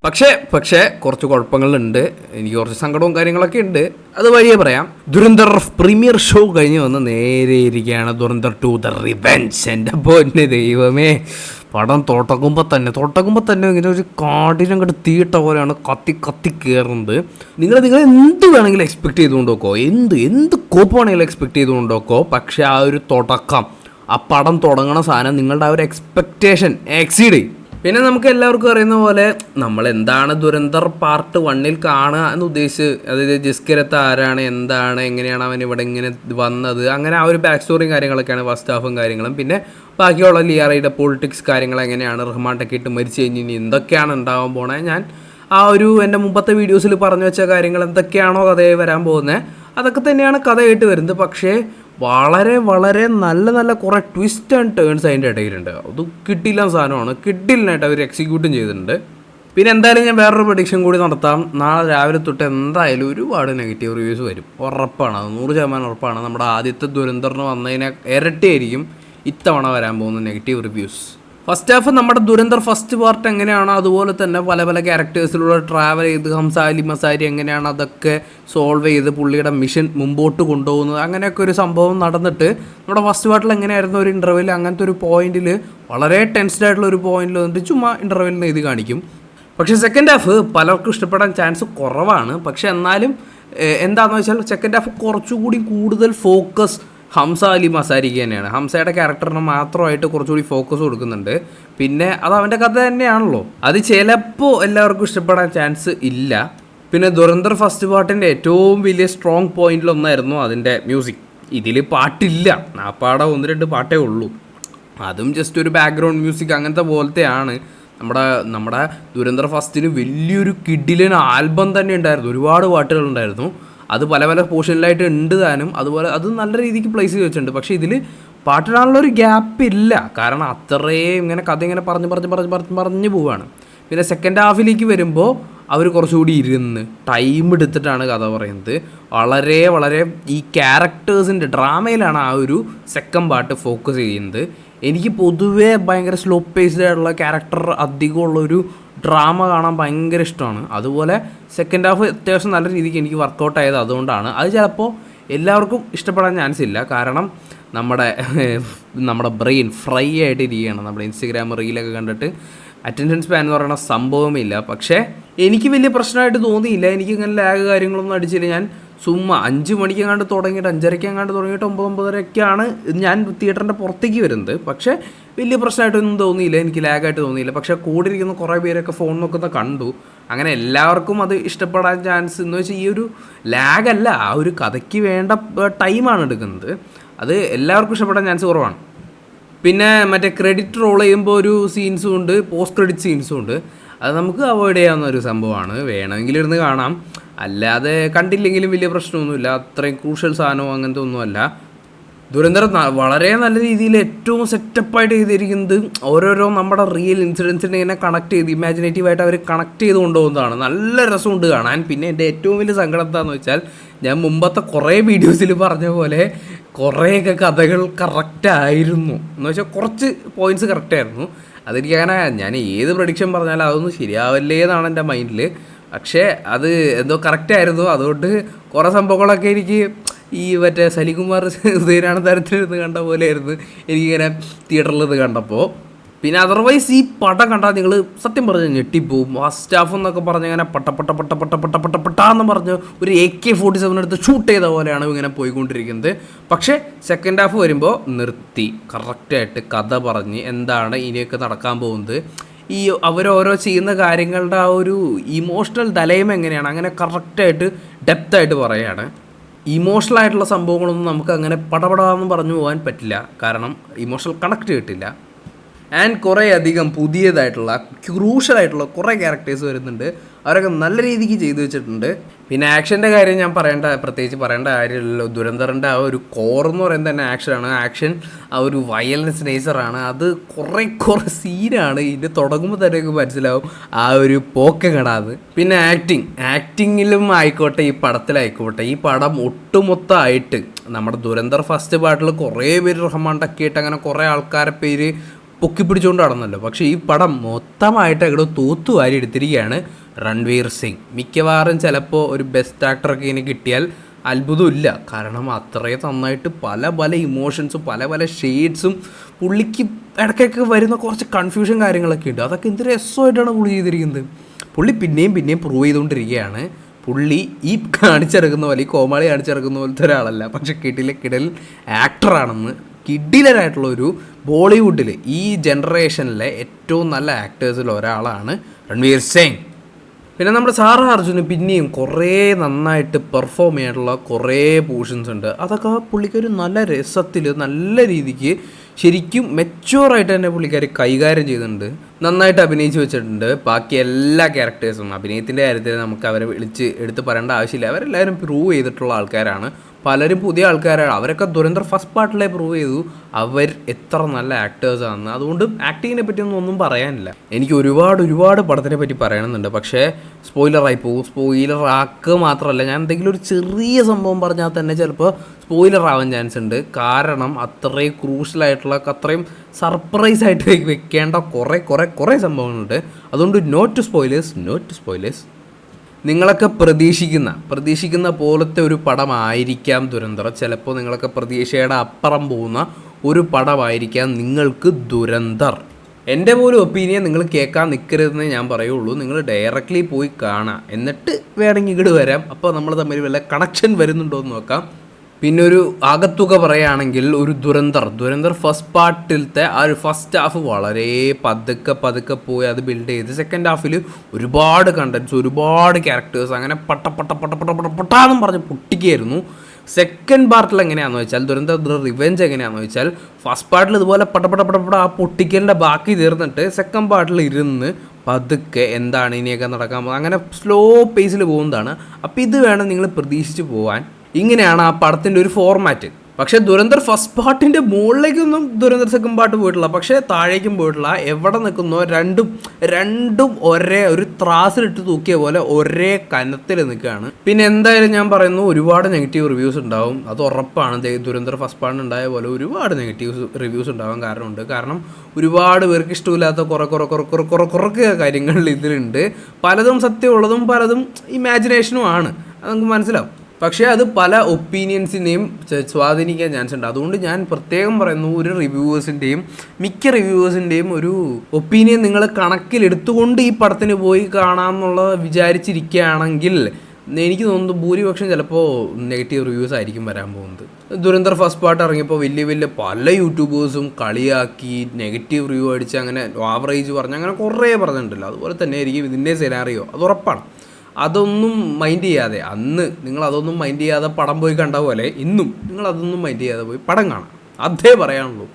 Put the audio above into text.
പക്ഷേ കുറച്ച് കുഴപ്പങ്ങളുണ്ട്. എനിക്ക് കുറച്ച് സങ്കടവും കാര്യങ്ങളൊക്കെ ഉണ്ട്, അത് വഴിയേ പറയാം. ദുരന്തർ പ്രീമിയർ ഷോ കഴിഞ്ഞ് വന്ന് നേരെ ഇരിക്കുകയാണ് ദുരന്തർ 2 ദ റിവെഞ്ച്. എൻ്റെ പൊന്നെ ദൈവമേ, പടം തുടങ്ങുമ്പോൾ തന്നെ ഇങ്ങനെ ഒരു കാടിനങ്ങോട്ട് തീട്ട പോലെയാണ് കത്തി കയറുന്നത്. നിങ്ങൾ എന്ത് വേണമെങ്കിലും എക്സ്പെക്ട് ചെയ്തുകൊണ്ട് നോക്കോ, എന്ത് കോപ്പ് വേണമെങ്കിലും എക്സ്പെക്ട് ചെയ്തുകൊണ്ട് നോക്കോ. പക്ഷേ ആ ഒരു തുടക്കം, ആ പടം തുടങ്ങണ സാധനം നിങ്ങളുടെ ആ ഒരു എക്സ്പെക്റ്റേഷൻ എക്സീഡ് ചെയ്യും. പിന്നെ നമുക്ക് എല്ലാവർക്കും അറിയുന്ന പോലെ നമ്മൾ എന്താണ് ദുരന്തർ പാർട്ട് 1 കാണുക എന്ന് ഉദ്ദേശിച്ച്, അതായത് ജസ്കിരത്ത് ആരാണ്, എന്താണ്, എങ്ങനെയാണ് അവൻ ഇവിടെ ഇങ്ങനെ വന്നത്, അങ്ങനെ ആ ഒരു ബാക്ക് സ്റ്റോറിയും കാര്യങ്ങളൊക്കെയാണ് ഫസ്റ്റ് ഹാഫും കാര്യങ്ങളും. പിന്നെ ബാക്കിയുള്ള ലിയാറയുടെ പൊളിറ്റിക്സ് കാര്യങ്ങൾ എങ്ങനെയാണ്, റഹ്മാൻട്ടൊക്കെ ഇട്ട് മരിച്ചു കഴിഞ്ഞ് ഇനി എന്തൊക്കെയാണ് ഉണ്ടാവാൻ പോണേ. ഞാൻ ആ ഒരു എൻ്റെ മുമ്പത്തെ വീഡിയോസിൽ പറഞ്ഞു വെച്ച കാര്യങ്ങൾ എന്തൊക്കെയാണോ കഥയായി വരാൻ പോകുന്നത്, അതൊക്കെ തന്നെയാണ് കഥയായിട്ട് വരുന്നത്. പക്ഷേ വളരെ നല്ല കുറേ ട്വിസ്റ്റ് ആൻഡ് ടേൺസ് അതിൻ്റെ ഇടയിലുണ്ട്. അത് കിട്ടില്ല സാധനമാണ്, കിട്ടില്ലായിട്ട് അവർ എക്സിക്യൂട്ടും ചെയ്തിട്ടുണ്ട്. പിന്നെ എന്തായാലും ഞാൻ വേറൊരു പ്രഡിക്ഷൻ കൂടി നടത്താം. നാളെ രാവിലെ തൊട്ട് എന്തായാലും ഒരുപാട് നെഗറ്റീവ് റിവ്യൂസ് വരും, ഉറപ്പാണ്, അത് 100% ഉറപ്പാണ്. നമ്മുടെ ആദ്യത്തെ ദുരന്തറിന് വന്നതിനെ ഇരട്ടിയായിരിക്കും ഇത്തവണ വരാൻ പോകുന്ന നെഗറ്റീവ് റിവ്യൂസ്. ഫസ്റ്റ് ഹാഫ് നമ്മുടെ ദുരന്തർ ഫസ്റ്റ് പാർട്ട് എങ്ങനെയാണോ അതുപോലെ തന്നെ പല ക്യാരക്ടേഴ്സിലൂടെ ട്രാവൽ ചെയ്ത് ഹംസാലി മസാരി എങ്ങനെയാണ് അതൊക്കെ സോൾവ് ചെയ്ത് പുള്ളിയുടെ മിഷൻ മുമ്പോട്ട് കൊണ്ടുപോകുന്നത്, അങ്ങനെയൊക്കെ ഒരു സംഭവം നടന്നിട്ട് നമ്മുടെ ഫസ്റ്റ് പാർട്ടിൽ എങ്ങനെയായിരുന്നു ഒരു ഇൻ്റർവെൽ, അങ്ങനത്തെ ഒരു പോയിന്റിൽ വളരെ ടെൻസ്ഡ് ആയിട്ടുള്ള ഒരു പോയിന്റിൽ വന്നിട്ട് ചുമ്മാ ഇൻ്റർവെല്ലിന് ഇത് കാണിക്കും. പക്ഷേ സെക്കൻഡ് ഹാഫ് പലർക്കും ഇഷ്ടപ്പെടാൻ ചാൻസ് കുറവാണ്. പക്ഷേ എന്നാലും എന്താണെന്ന് വെച്ചാൽ സെക്കൻഡ് ഹാഫ് കുറച്ചുകൂടി കൂടുതൽ ഫോക്കസ് ഹംസ അലി മസാരിക്ക് തന്നെയാണ്. ഹംസയുടെ ക്യാരക്ടറിന് മാത്രമായിട്ട് കുറച്ചുകൂടി ഫോക്കസ് കൊടുക്കുന്നുണ്ട്. പിന്നെ അത് അവൻ്റെ കഥ തന്നെയാണല്ലോ, അത് ചിലപ്പോൾ എല്ലാവർക്കും ഇഷ്ടപ്പെടാൻ ചാൻസ് ഇല്ല. പിന്നെ ദുരന്തർ ഫസ്റ്റ് പാർട്ടിൻ്റെ ഏറ്റവും വലിയ സ്ട്രോങ് പോയിന്റിലൊന്നായിരുന്നു അതിൻ്റെ മ്യൂസിക്. ഇതിൽ പാട്ടില്ല, ആ പാടം 1-2 പാട്ടേ ഉള്ളൂ, അതും ജസ്റ്റ് ഒരു ബാക്ക്ഗ്രൗണ്ട് മ്യൂസിക് അങ്ങനത്തെ പോലത്തെയാണ്. നമ്മുടെ ദുരന്തർ ഫസ്റ്റിന് വലിയൊരു കിഡിലൻ ആൽബം തന്നെ ഉണ്ടായിരുന്നു, ഒരുപാട് പാട്ടുകളുണ്ടായിരുന്നു. അത് പല പോർഷനിലായിട്ട് ഉണ്ട് താനും, അതുപോലെ അത് നല്ല രീതിക്ക് പ്ലേസ് ചെയ്ത് വെച്ചിട്ടുണ്ട്. പക്ഷേ ഇതിൽ പാട്ടിടാനുള്ളൊരു ഗ്യാപ്പ് ഇല്ല, കാരണം അത്രയും ഇങ്ങനെ കഥ ഇങ്ങനെ പറഞ്ഞ് പോവുകയാണ്. പിന്നെ സെക്കൻഡ് ഹാഫിലേക്ക് വരുമ്പോൾ അവർ കുറച്ചുകൂടി ഇരുന്ന് ടൈം എടുത്തിട്ടാണ് കഥ പറയുന്നത്. വളരെ ഈ ക്യാരക്ടേഴ്സിൻ്റെ ഡ്രാമയിലാണ് ആ ഒരു സെക്കൻഡ് പാർട്ട് ഫോക്കസ് ചെയ്യുന്നത്. എനിക്ക് പൊതുവേ ഭയങ്കര സ്ലോ പേസ്ഡ് ആയിട്ടുള്ള ക്യാരക്ടർ അധികമുള്ളൊരു ഡ്രാമ കാണാൻ ഭയങ്കര ഇഷ്ടമാണ്. അതുപോലെ സെക്കൻഡ് ഹാഫ് അത്യാവശ്യം നല്ല രീതിക്ക് എനിക്ക് വർക്കൗട്ട് ആയത് അതുകൊണ്ടാണ്. അത് ചിലപ്പോൾ എല്ലാവർക്കും ഇഷ്ടപ്പെടാൻ ചാൻസ് ഇല്ല, കാരണം നമ്മുടെ ബ്രെയിൻ ഫ്രൈ ആയിട്ട് ഇരിക്കുകയാണ്. നമ്മുടെ ഇൻസ്റ്റഗ്രാം റീലൊക്കെ കണ്ടിട്ട് അറ്റൻഷൻ സ്പാൻ എന്ന് പറയുന്ന സംഭവമേ ഇല്ല. പക്ഷേ എനിക്ക് വലിയ പ്രശ്നമായിട്ട് തോന്നിയില്ല, എനിക്കിങ്ങനെ ലാഗ് കാര്യങ്ങളൊന്നും അടിച്ചില്ല. ഞാൻ ചുമ്മാ 5 മണിക്കെങ്ങാണ്ട് തുടങ്ങിയിട്ട് 5:30 തുടങ്ങിയിട്ട് 9:30 ഞാൻ തിയേറ്ററിൻ്റെ പുറത്തേക്ക് വരുന്നത്. പക്ഷേ വലിയ പ്രശ്നമായിട്ടൊന്നും തോന്നിയില്ല, എനിക്ക് ലാഗായിട്ട് തോന്നിയില്ല. പക്ഷേ കൂടെ ഇരിക്കുന്ന കുറേ പേരൊക്കെ ഫോൺ നോക്കുന്ന കണ്ടു. അങ്ങനെ എല്ലാവർക്കും അത് ഇഷ്ടപ്പെടാൻ ചാൻസ് എന്ന് വെച്ചാൽ ഈ ഒരു ലാഗല്ല, ആ ഒരു കഥയ്ക്ക് വേണ്ട ടൈമാണ് എടുക്കുന്നത്. അത് എല്ലാവർക്കും ഇഷ്ടപ്പെടാൻ ചാൻസ് കുറവാണ്. പിന്നെ മറ്റേ ക്രെഡിറ്റ് റോൾ ചെയ്യുമ്പോൾ ഒരു സീൻസും ഉണ്ട്, പോസ്റ്റ് ക്രെഡിറ്റ് സീൻസും ഉണ്ട്. അത് നമുക്ക് അവോയ്ഡ് ചെയ്യാവുന്ന ഒരു സംഭവമാണ്, വേണമെങ്കിൽ ഇരുന്ന് കാണാം, അല്ലാതെ കണ്ടില്ലെങ്കിലും വലിയ പ്രശ്നമൊന്നുമില്ല. അത്രയും ക്രൂഷ്യൽ സാധനമോ അങ്ങനത്തെ ഒന്നുമല്ല. ദുരന്തർ വളരെ നല്ല രീതിയിൽ ഏറ്റവും സെറ്റപ്പായിട്ട് ചെയ്തിരിക്കുന്നത് ഓരോരോ നമ്മുടെ റിയൽ ഇൻസിഡൻസിനെ ഇങ്ങനെ കണക്ട് ചെയ്ത് ഇമാജിനേറ്റീവായിട്ട് അവർ കണക്ട് ചെയ്ത് കൊണ്ടുപോകുന്നതാണ്. നല്ല രസമുണ്ട് കാണാൻ. പിന്നെ എൻ്റെ ഏറ്റവും വലിയ സങ്കടം എന്താണെന്ന് വെച്ചാൽ, ഞാൻ മുമ്പത്തെ കുറേ വീഡിയോസിൽ പറഞ്ഞ പോലെ കുറേയൊക്കെ കഥകൾ കറക്റ്റായിരുന്നു, എന്ന് വെച്ചാൽ കുറച്ച് പോയിൻറ്റ്സ് കറക്റ്റായിരുന്നു. അതെനിക്കങ്ങനെ ഞാൻ ഏത് പ്രഡിക്ഷൻ പറഞ്ഞാലും അതൊന്നും ശരിയാവില്ലേ എന്നാണ് എൻ്റെ മൈൻഡിൽ. പക്ഷേ അത് എന്തോ കറക്റ്റായിരുന്നു. അതുകൊണ്ട് കുറേ സംഭവങ്ങളൊക്കെ എനിക്ക് ഈ മറ്റേ സലികുമാർ ഉദയനാണ് തരത്തിലിരുന്ന് കണ്ട പോലെയായിരുന്നു എനിക്കിങ്ങനെ തിയേറ്ററിൽ ഇത് കണ്ടപ്പോൾ. പിന്നെ അതർവൈസ് ഈ പടം കണ്ടാൽ നിങ്ങൾ സത്യം പറഞ്ഞ് ഞെട്ടിപ്പോവും. ഫസ്റ്റ് ഹാഫ് എന്നൊക്കെ പറഞ്ഞ് ഇങ്ങനെ പട്ടാന്ന് പറഞ്ഞ് ഒരു AK-47 എടുത്ത് ഷൂട്ട് ചെയ്ത പോലെയാണ് ഇങ്ങനെ പോയിക്കൊണ്ടിരിക്കുന്നത്. പക്ഷേ സെക്കൻഡ് ഹാഫ് വരുമ്പോൾ നിർത്തി കറക്റ്റായിട്ട് കഥ പറഞ്ഞ് എന്താണ് ഇനിയൊക്കെ നടക്കാൻ പോകുന്നത്, ഈ അവരോരോ ചെയ്യുന്ന കാര്യങ്ങളുടെ ആ ഒരു ഇമോഷണൽ തലയും എങ്ങനെയാണ് അങ്ങനെ കറക്റ്റായിട്ട് ഡെപ്തായിട്ട് പറയുകയാണ്. ഇമോഷണൽ ആയിട്ടുള്ള സംഭവങ്ങളൊന്നും നമുക്ക് അങ്ങനെ പടപടാന്ന് പറഞ്ഞു പോകാൻ പറ്റില്ല, കാരണം ഇമോഷണൽ കണക്റ്റ് കിട്ടില്ല. ആൻഡ് കുറേ അധികം പുതിയതായിട്ടുള്ള ക്രൂഷ്യലായിട്ടുള്ള കുറേ ക്യാരക്ടേഴ്സ് വരുന്നുണ്ട്, അവരൊക്കെ നല്ല രീതിക്ക് ചെയ്തു വെച്ചിട്ടുണ്ട്. പിന്നെ ആക്ഷൻ്റെ കാര്യം ഞാൻ പ്രത്യേകിച്ച് പറയേണ്ട കാര്യമില്ലല്ലോ. ദുരന്തറിൻ്റെ ആ ഒരു കോറെന്ന് പറയുന്നത് തന്നെ ആക്ഷനാണ്. ആക്ഷൻ ആ ഒരു വയലൻസ് നേച്ചറാണ്. അത് കുറേ സീനാണ്. ഇത് തുടങ്ങുമ്പോൾ തന്നെ മനസ്സിലാവും ആ ഒരു പോക്ക് കടാത്. പിന്നെ ആക്ടിങ്ങിലും ആയിക്കോട്ടെ, ഈ പടത്തിലായിക്കോട്ടെ, ഈ പടം ഒട്ടുമൊത്തമായിട്ട് നമ്മുടെ ദുരന്തർ ഫസ്റ്റ് പാർട്ടിൽ കുറേ പേര് റഹ്മാൻ ടക്കിയിട്ട് അങ്ങനെ കുറേ ആൾക്കാരെ പേര് പൊക്കിപ്പിടിച്ചുകൊണ്ട് നടന്നല്ലോ. പക്ഷേ ഈ പടം മൊത്തമായിട്ട് അങ്ങോട്ട് തൂത്തുവാരി എടുത്തിരിക്കുകയാണ് രൺവീർ സിംഗ്. മിക്കവാറും ചിലപ്പോൾ ഒരു ബെസ്റ്റ് ആക്ടറൊക്കെ ഇനി കിട്ടിയാൽ അത്ഭുതമില്ല. കാരണം അത്രയും നന്നായിട്ട് പല പല ഇമോഷൻസും പല പല ഷെയ്ഡ്സും പുള്ളിക്ക് ഇടയ്ക്കൊക്കെ വരുന്ന കുറച്ച് കൺഫ്യൂഷൻ കാര്യങ്ങളൊക്കെ ഉണ്ട്. അതൊക്കെ എന്ത് രസമായിട്ടാണ് പുള്ളി ചെയ്തിരിക്കുന്നത്. പുള്ളി പിന്നെയും പിന്നെയും പ്രൂവ് ചെയ്തുകൊണ്ടിരിക്കുകയാണ്. പുള്ളി ഈ കാണിച്ചിറക്കുന്ന പോലെ ഈ കോമാളി കാണിച്ചിറക്കുന്ന പോലത്തെ ഒരാളല്ല, പക്ഷെ കിടിൽ ആക്ടറാണെന്ന്. കിടിലനായിട്ടുള്ളൊരു ബോളിവുഡിൽ ഈ ജനറേഷനിലെ ഏറ്റവും നല്ല ആക്ടേഴ്സിൽ ഒരാളാണ് രൺവീർ സിംഗ്. പിന്നെ നമ്മുടെ സാറാ അർജുന് പിന്നെയും കുറേ നന്നായിട്ട് പെർഫോം ചെയ്യാനുള്ള കുറേ പോർഷൻസ് ഉണ്ട്. അതൊക്കെ പുള്ളിക്കൊരു നല്ല രസത്തിൽ നല്ല രീതിക്ക് ശരിക്കും മെച്യൂറായിട്ട് തന്നെ പുള്ളിക്കാർ കൈകാര്യം ചെയ്തിട്ടുണ്ട്. നന്നായിട്ട് അഭിനയിച്ച് വെച്ചിട്ടുണ്ട്. ബാക്കി എല്ലാ ക്യാരക്ടേഴ്സും അഭിനയത്തിൻ്റെ കാര്യത്തിൽ നമുക്ക് അവരെ വിളിച്ച് എടുത്ത് പറയേണ്ട ആവശ്യമില്ല. അവരെല്ലാവരും പ്രൂവ് ചെയ്തിട്ടുള്ള ആൾക്കാരാണ്. പലരും പുതിയ ആൾക്കാരാണ്. അവരൊക്കെ ദുരന്തർ ഫസ്റ്റ് പാർട്ടിലെ പ്രൂവ് ചെയ്തു അവർ എത്ര നല്ല ആക്ടേഴ്സാണെന്ന്. അതുകൊണ്ട് ആക്ടിങ്ങിനെ പറ്റിയൊന്നും ഒന്നും പറയാനില്ല. എനിക്ക് ഒരുപാട് പടത്തിനെ പറ്റി പറയണമെന്നുണ്ട്, പക്ഷേ സ്പോയിലറായി പോകും. സ്പോയിലർ ആക്കുക മാത്രമല്ല, ഞാൻ എന്തെങ്കിലും ഒരു ചെറിയ സംഭവം പറഞ്ഞാൽ തന്നെ ചിലപ്പോൾ സ്പോയിലർ ആവാൻ ചാൻസ് ഉണ്ട്. കാരണം അത്രയും ക്രൂഷ്യലായിട്ടുള്ള അത്രയും സർപ്രൈസ് ആയിട്ട് വെക്കേണ്ട കുറേ സംഭവങ്ങളുണ്ട്. അതുകൊണ്ട് നോട്ട് ടു സ്പോയിലേഴ്സ്. നിങ്ങളൊക്കെ പ്രതീക്ഷിക്കുന്ന പോലത്തെ ഒരു പടമായിരിക്കാം ദുരന്തർ. ചിലപ്പോൾ നിങ്ങളൊക്കെ പ്രതീക്ഷയുടെ അപ്പുറം പോകുന്ന ഒരു പടമായിരിക്കാം നിങ്ങൾക്ക് ദുരന്തർ. എൻ്റെ പോലും ഒപ്പീനിയൻ നിങ്ങൾ കേൾക്കാൻ നിൽക്കരുതെന്നേ ഞാൻ പറയുള്ളൂ. നിങ്ങൾ ഡയറക്റ്റ്ലി പോയി കാണാം, എന്നിട്ട് വേണമെങ്കിൽ ഇങ്ങോട്ട് വരാം. അപ്പോൾ നമ്മൾ തമ്മിൽ വല്ല കണക്ഷൻ വരുന്നുണ്ടോ എന്ന് നോക്കാം. പിന്നെ ഒരു ആകത്തുക പറയുകയാണെങ്കിൽ ഒരു ദുരന്തർ ഫസ്റ്റ് പാർട്ടിലത്തെ ആ ഒരു ഫസ്റ്റ് ഹാഫ് വളരെ പതുക്കെ പോയി അത് ബിൽഡ് ചെയ്ത് സെക്കൻഡ് ഹാഫിൽ ഒരുപാട് കണ്ടൻസ് ഒരുപാട് ക്യാരക്ടേഴ്സ് അങ്ങനെ പട്ടാന്നും പറഞ്ഞ് പൊട്ടിക്കുകയായിരുന്നു. സെക്കൻഡ് പാർട്ടിൽ എങ്ങനെയാണെന്ന് വെച്ചാൽ ദുരന്തർ റിവെഞ്ച് എങ്ങനെയാണെന്ന് വെച്ചാൽ ഫസ്റ്റ് പാർട്ടിൽ ഇതുപോലെ പട്ട ആ പൊട്ടിക്കലിൻ്റെ ബാക്കി തീർന്നിട്ട് സെക്കൻഡ് പാർട്ടിൽ ഇരുന്ന് പതുക്കെ എന്താണ് ഇനിയൊക്കെ നടക്കാൻ പോകുന്നത് അങ്ങനെ സ്ലോ പേസിൽ പോകുന്നതാണ്. അപ്പോൾ ഇത് വേണം നിങ്ങൾ പ്രതീക്ഷിച്ച് പോകാൻ. ഇങ്ങനെയാണ് ആ പടത്തിൻ്റെ ഒരു ഫോർമാറ്റ്. പക്ഷേ ദുരന്തർ ഫസ്റ്റ് പാർട്ടിൻ്റെ മുകളിലേക്കൊന്നും ദുരന്തർ സെക്കൻഡ് പാർട്ട് പോയിട്ടില്ല, പക്ഷേ താഴേക്കും പോയിട്ടില്ല. എവിടെ നിൽക്കുന്നോ രണ്ടും ഒരേ ഒരു ത്രാസിലിട്ട് തൂക്കിയ പോലെ ഒരേ കനത്തിൽ നിൽക്കുകയാണ്. പിന്നെ എന്തായാലും ഞാൻ പറയുന്നു ഒരുപാട് നെഗറ്റീവ് റിവ്യൂസ് ഉണ്ടാവും, അത് ഉറപ്പാണ്. ദുരന്തർ ഫസ്റ്റ് പാർട്ട് ഉണ്ടായ പോലെ ഒരുപാട് നെഗറ്റീവ് റിവ്യൂസ് ഉണ്ടാവാൻ കാരണമുണ്ട്. കാരണം ഒരുപാട് പേർക്ക് ഇഷ്ടമില്ലാത്ത കുറേ കാര്യങ്ങൾ ഇതിലുണ്ട്. പലതും സത്യമുള്ളതും പലതും ഇമാജിനേഷനും ആണ്, അത് നമുക്ക് മനസ്സിലാവും. പക്ഷേ അത് പല ഒപ്പീനിയൻസിനെയും സ്വാധീനിക്കാൻ ചാൻസ് ഉണ്ട്. അതുകൊണ്ട് ഞാൻ പ്രത്യേകം പറയുന്നു, ഒരു മിക്ക റിവ്യൂവേഴ്സിൻ്റെയും ഒരു ഒപ്പീനിയൻ നിങ്ങൾ കണക്കിലെടുത്തുകൊണ്ട് ഈ പടത്തിന് പോയി കാണാമെന്നുള്ളത് വിചാരിച്ചിരിക്കുകയാണെങ്കിൽ എനിക്ക് തോന്നുന്നു ഭൂരിപക്ഷം ചിലപ്പോൾ നെഗറ്റീവ് റിവ്യൂസ് ആയിരിക്കും വരാൻ പോകുന്നത്. ദുരന്തർ ഫസ്റ്റ് പാർട്ട് ഇറങ്ങിയപ്പോൾ വലിയ പല യൂട്യൂബേഴ്സും കളിയാക്കി നെഗറ്റീവ് റിവ്യൂ അടിച്ച് അങ്ങനെ ആവറേജ് പറഞ്ഞ് അങ്ങനെ കുറേ പറഞ്ഞിട്ടുണ്ടല്ലോ. അതുപോലെ തന്നെ ആയിരിക്കും ഇതിൻ്റെ സിനാറിയോ, അത് ഉറപ്പാണ്. അതൊന്നും മൈൻഡ് ചെയ്യാതെ അന്ന് നിങ്ങൾ അതൊന്നും മൈൻഡ് ചെയ്യാതെ പടം പോയി കണ്ട പോലെ ഇന്നും നിങ്ങൾ അതൊന്നും മൈൻഡ് ചെയ്യാതെ പോയി പടം കാണാം, അതേ പറയാനുള്ളൂ.